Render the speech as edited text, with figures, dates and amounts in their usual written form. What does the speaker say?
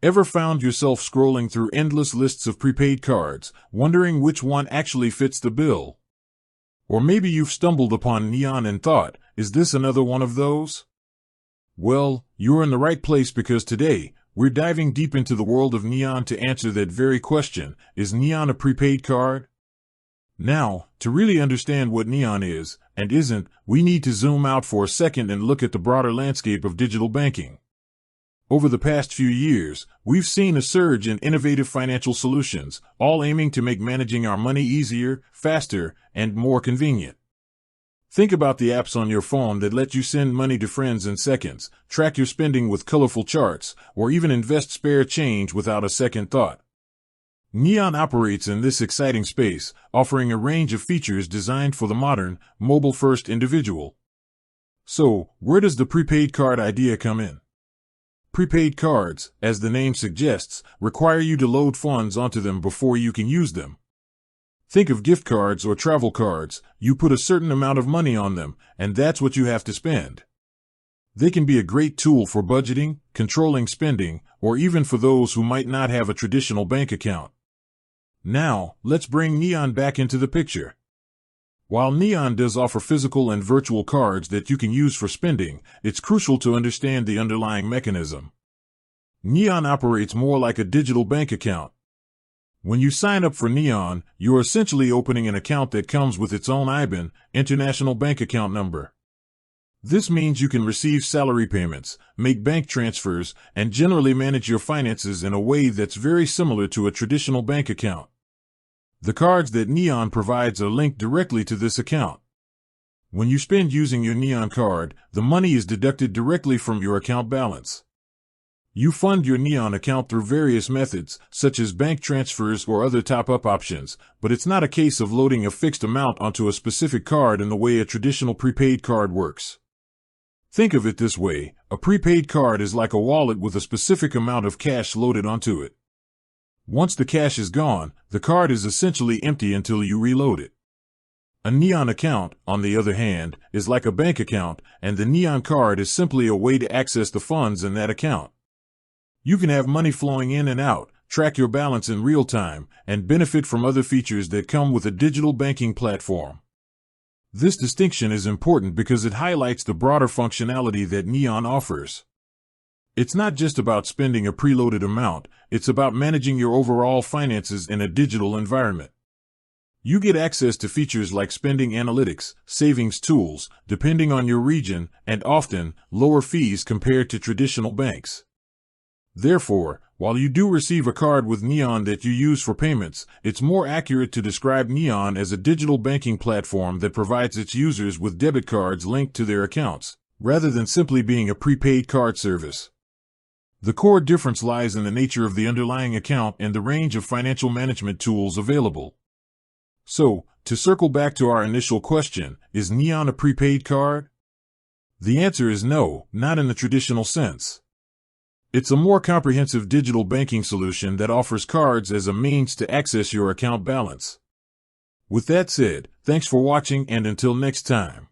Ever found yourself scrolling through endless lists of prepaid cards, wondering which one actually fits the bill? Or maybe you've stumbled upon Neon and thought, is this another one of those? Well, you're in the right place because today, we're diving deep into the world of Neon to answer that very question, is Neon a prepaid card? Now, to really understand what Neon is, and isn't, we need to zoom out for a second and look at the broader landscape of digital banking. Over the past few years, we've seen a surge in innovative financial solutions, all aiming to make managing our money easier, faster, and more convenient. Think about the apps on your phone that let you send money to friends in seconds, track your spending with colorful charts, or even invest spare change without a second thought. Neon operates in this exciting space, offering a range of features designed for the modern, mobile-first individual. So, where does the prepaid card idea come in? Prepaid cards, as the name suggests, require you to load funds onto them before you can use them. Think of gift cards or travel cards. You put a certain amount of money on them, and that's what you have to spend. They can be a great tool for budgeting, controlling spending, or even for those who might not have a traditional bank account. Now, let's bring Neon back into the picture. While Neon does offer physical and virtual cards that you can use for spending, it's crucial to understand the underlying mechanism. Neon operates more like a digital bank account. When you sign up for Neon, you're essentially opening an account that comes with its own IBAN, International Bank Account Number. This means you can receive salary payments, make bank transfers, and generally manage your finances in a way that's very similar to a traditional bank account. The cards that Neon provides are linked directly to this account. When you spend using your Neon card, the money is deducted directly from your account balance. You fund your Neon account through various methods, such as bank transfers or other top-up options, but it's not a case of loading a fixed amount onto a specific card in the way a traditional prepaid card works. Think of it this way, a prepaid card is like a wallet with a specific amount of cash loaded onto it. Once the cash is gone, the card is essentially empty until you reload it. A Neon account, on the other hand, is like a bank account, and the Neon card is simply a way to access the funds in that account. You can have money flowing in and out, track your balance in real time, and benefit from other features that come with a digital banking platform. This distinction is important because it highlights the broader functionality that Neon offers. It's not just about spending a preloaded amount, it's about managing your overall finances in a digital environment. You get access to features like spending analytics, savings tools, depending on your region, and often, lower fees compared to traditional banks. Therefore, while you do receive a card with Neon that you use for payments, it's more accurate to describe Neon as a digital banking platform that provides its users with debit cards linked to their accounts, rather than simply being a prepaid card service. The core difference lies in the nature of the underlying account and the range of financial management tools available. So, to circle back to our initial question, is Neon a prepaid card? The answer is no, not in the traditional sense. It's a more comprehensive digital banking solution that offers cards as a means to access your account balance. With that said, thanks for watching and until next time.